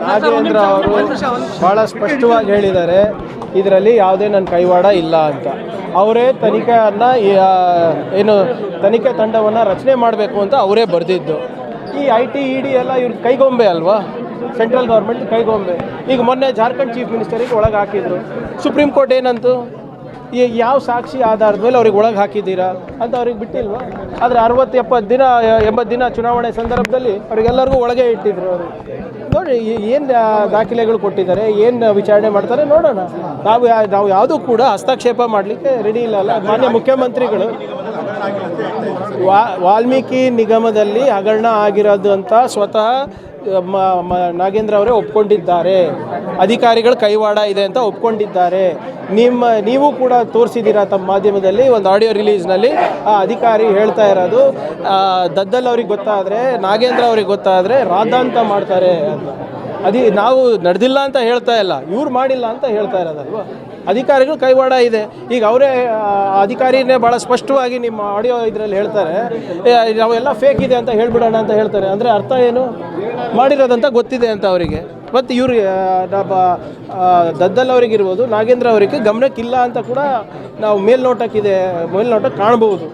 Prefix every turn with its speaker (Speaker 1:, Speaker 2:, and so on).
Speaker 1: ನಾಗೇಂದ್ರ ಅವರು ಭಾಳ ಸ್ಪಷ್ಟವಾಗಿ ಹೇಳಿದ್ದಾರೆ, ಇದರಲ್ಲಿ ಯಾವುದೇ ನನ್ನ ಕೈವಾಡ ಇಲ್ಲ ಅಂತ. ಅವರೇ ತನಿಖೆಯನ್ನು ಏನು ತನಿಖೆ ತಂಡವನ್ನು ರಚನೆ ಮಾಡಬೇಕು ಅಂತ ಅವರೇ ಬರೆದಿದ್ದು. ಈ IT ED ಎಲ್ಲ ಇವ್ರ ಕೈಗೊಂಬೆ ಅಲ್ವಾ, ಸೆಂಟ್ರಲ್ ಗೌರ್ಮೆಂಟ್ ಕೈಗೊಂಬೆ. ಈಗ ಮೊನ್ನೆ ಜಾರ್ಖಂಡ್ ಚೀಫ್ ಮಿನಿಸ್ಟರಿಗೆ ಒಳಗೆ ಹಾಕಿದ್ರು. ಸುಪ್ರೀಂ ಕೋರ್ಟ್ ಏನಂತು, ಯಾವ ಸಾಕ್ಷಿ ಆಧಾರದ ಮೇಲೆ ಅವ್ರಿಗೆ ಒಳಗೆ ಹಾಕಿದ್ದೀರಾ ಅಂತ ಅವ್ರಿಗೆ ಬಿಟ್ಟಿಲ್ವಾ? ಆದರೆ 60-70 ದಿನ 80 ದಿನ ಚುನಾವಣೆ ಸಂದರ್ಭದಲ್ಲಿ ಅವರಿಗೆಲ್ಲರಿಗೂ ಒಳಗೆ ಇಟ್ಟಿದ್ರು. ಅವರು ನೋಡಿ ಏನು ದಾಖಲೆಗಳು ಕೊಟ್ಟಿದ್ದಾರೆ, ಏನು ವಿಚಾರಣೆ ಮಾಡ್ತಾರೆ ನೋಡೋಣ. ನಾವು ಯಾವುದೂ ಕೂಡ ಹಸ್ತಕ್ಷೇಪ ಮಾಡಲಿಕ್ಕೆ ರೆಡಿ ಇಲ್ಲ. ಮಾನ್ಯ ಮುಖ್ಯಮಂತ್ರಿಗಳು ವಾಲ್ಮೀಕಿ ನಿಗಮದಲ್ಲಿ ಹಗರಣ ಆಗಿರೋದು ಅಂತ ಸ್ವತಃ ನಾಗೇಂದ್ರ ಅವರೇ ಒಪ್ಕೊಂಡಿದ್ದಾರೆ. ಅಧಿಕಾರಿಗಳು ಕೈವಾಡ ಇದೆ ಅಂತ ಒಪ್ಕೊಂಡಿದ್ದಾರೆ. ನೀವು ಕೂಡ ತೋರಿಸಿದ್ದೀರಾ ತಮ್ಮ ಮಾಧ್ಯಮದಲ್ಲಿ ಒಂದು ಆಡಿಯೋ ರಿಲೀಸ್ನಲ್ಲಿ. ಆ ಅಧಿಕಾರಿ ಹೇಳ್ತಾ ಇರೋದು ದದ್ದಲ್ ಅವ್ರಿಗೆ ಗೊತ್ತಾದರೆ, ನಾಗೇಂದ್ರ ಅವ್ರಿಗೆ ಗೊತ್ತಾದರೆ ರಾದ್ದಾಂತ ಮಾಡ್ತಾರೆ ಅಂತ. ನಾವು ನಡೆದಿಲ್ಲ ಅಂತ ಹೇಳ್ತಾ ಇಲ್ಲ, ಇವ್ರು ಮಾಡಿಲ್ಲ ಅಂತ ಹೇಳ್ತಾ ಇರೋದಲ್ವ. ಅಧಿಕಾರಿಗಳು ಕೈವಾಡ ಇದೆ. ಈಗ ಅವರೇ ಅಧಿಕಾರಿನೇ ಭಾಳ ಸ್ಪಷ್ಟವಾಗಿ ನಿಮ್ಮ ಆಡಿಯೋ ಇದರಲ್ಲಿ ಹೇಳ್ತಾರೆ, ನಾವೆಲ್ಲ ಫೇಕ್ ಇದೆ ಅಂತ ಹೇಳ್ಬಿಡೋಣ ಅಂತ ಹೇಳ್ತಾರೆ. ಅಂದರೆ ಅರ್ಥ ಏನು? ಮಾಡಿರೋದಂತ ಗೊತ್ತಿದೆ ಅಂತ ಅವರಿಗೆ. ಮತ್ತು ಇವರು ದದ್ದಲ್ ಅವರಿಗಿರ್ಬೋದು, ನಾಗೇಂದ್ರ ಅವರಿಗೆ ಗಮನಕ್ಕಿಲ್ಲ ಅಂತ ಕೂಡ ನಾವು ಮೇಲ್ನೋಟಕ್ಕೆ ಕಾಣ್ಬೋದು.